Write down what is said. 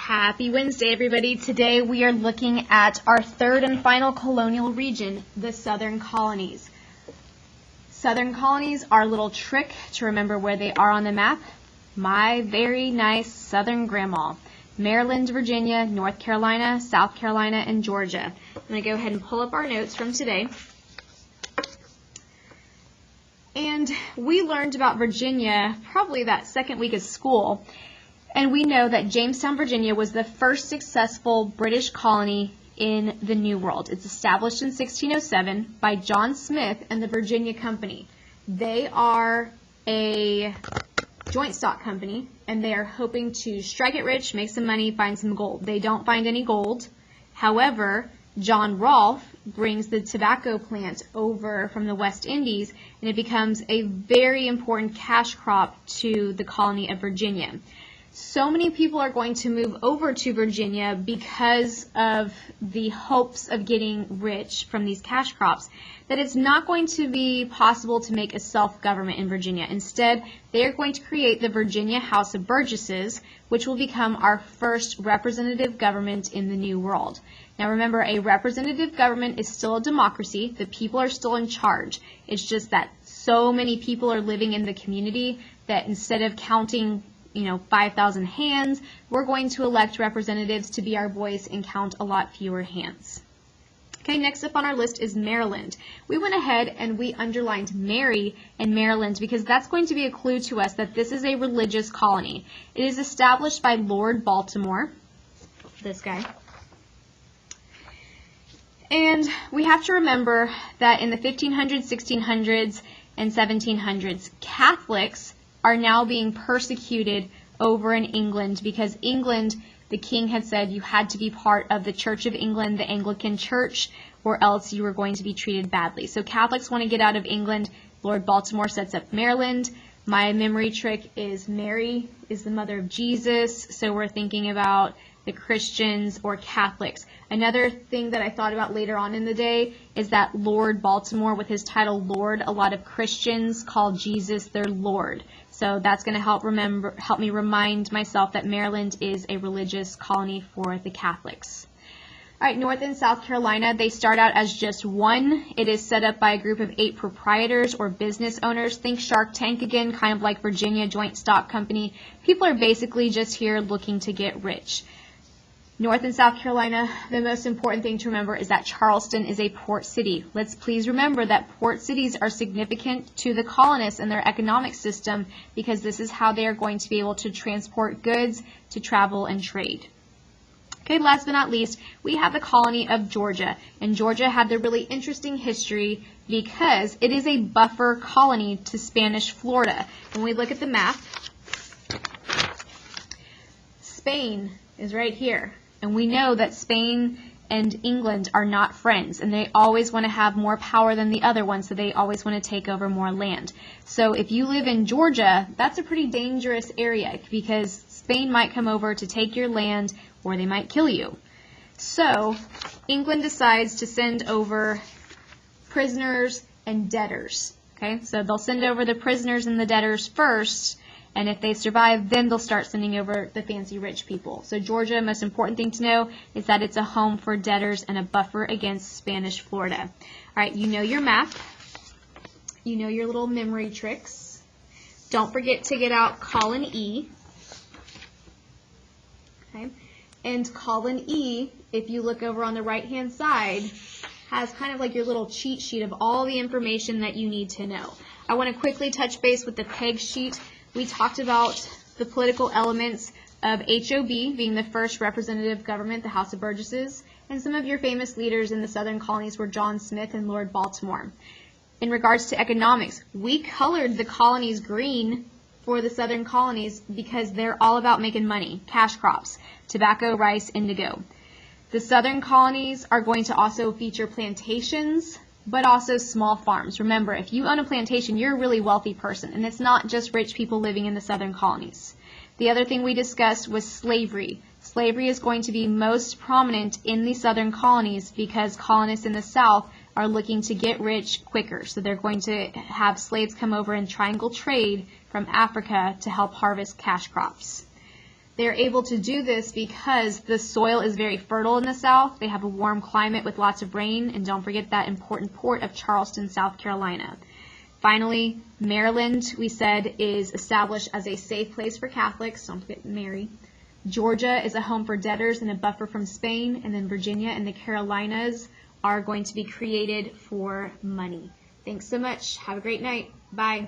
Happy Wednesday, everybody. Today we are looking at our third and final colonial region, the Southern Colonies. Southern Colonies are a little trick to remember where they are on the map. My very nice Southern grandma. Maryland, Virginia, North Carolina, South Carolina, and Georgia. I'm going to go ahead and pull up our notes from today. And we learned about Virginia probably that second week of school. And we know that Jamestown, Virginia was the first successful British colony in the New World. It's established in 1607 by John Smith and the Virginia Company. They are a joint stock company, and they are hoping to strike it rich, make some money, find some gold. They don't find any gold. However, John Rolfe brings the tobacco plant over from the West Indies, and it becomes a very important cash crop to the colony of Virginia. So many people are going to move over to Virginia because of the hopes of getting rich from these cash crops that it's not going to be possible to make a self-government in Virginia. Instead, they are going to create the Virginia House of Burgesses, which will become our first representative government in the New World. Now remember, a representative government is still a democracy. The people are still in charge. It's just that so many people are living in the community that instead of counting 5,000 hands, we're going to elect representatives to be our voice and count a lot fewer hands. Okay, next up on our list is Maryland. We went ahead and we underlined Mary and Maryland because that's going to be a clue to us that this is a religious colony. It is established by Lord Baltimore, this guy. And we have to remember that in the 1500s, 1600s, and 1700s, Catholics are now being persecuted over in England because England, the king had said you had to be part of the Church of England, the Anglican Church, or else you were going to be treated badly. So Catholics want to get out of England. Lord Baltimore sets up Maryland. My memory trick is Mary is the mother of Jesus, so we're thinking about the Christians or Catholics. Another thing that I thought about later on in the day is that Lord Baltimore, with his title Lord, a lot of Christians call Jesus their Lord. So that's going to help me remind myself that Maryland is a religious colony for the Catholics. All right, North and South Carolina, they start out as just one. It is set up by a group of 8 proprietors or business owners. Think Shark Tank again, kind of like Virginia Joint Stock Company. People are basically just here looking to get rich. North and South Carolina, the most important thing to remember is that Charleston is a port city. Let's please remember that port cities are significant to the colonists and their economic system because this is how they are going to be able to transport goods, to travel and trade. Okay, last but not least, we have the colony of Georgia. And Georgia had the really interesting history because it is a buffer colony to Spanish Florida. When we look at the map, Spain is right here. And we know that Spain and England are not friends, and they always want to have more power than the other one, so they always want to take over more land. So if you live in Georgia, that's a pretty dangerous area because Spain might come over to take your land or they might kill you. So England decides to send over prisoners and debtors. Okay, so they'll send over the prisoners and the debtors first, and if they survive, then they'll start sending over the fancy rich people. So Georgia, most important thing to know is that it's a home for debtors and a buffer against Spanish Florida. All right, you know your map. You know your little memory tricks. Don't forget to get out column E. Okay, and column E, if you look over on the right-hand side, has kind of like your little cheat sheet of all the information that you need to know. I want to quickly touch base with the peg sheet. We talked about the political elements of HOB being the first representative government, the House of Burgesses, and some of your famous leaders in the Southern Colonies were John Smith and Lord Baltimore. In regards to economics, we colored the colonies green for the Southern Colonies because they're all about making money, cash crops, tobacco, rice, indigo. The Southern Colonies are going to also feature plantations, but also small farms. Remember, if you own a plantation, you're a really wealthy person, and it's not just rich people living in the Southern Colonies. The other thing we discussed was slavery. Slavery is going to be most prominent in the Southern Colonies because colonists in the South are looking to get rich quicker. So they're going to have slaves come over and triangle trade from Africa to help harvest cash crops. They're able to do this because the soil is very fertile in the South. They have a warm climate with lots of rain, and don't forget that important port of Charleston, South Carolina. Finally, Maryland, we said, is established as a safe place for Catholics. Don't forget Mary. Georgia is a home for debtors and a buffer from Spain. And then Virginia and the Carolinas are going to be created for money. Thanks so much. Have a great night. Bye.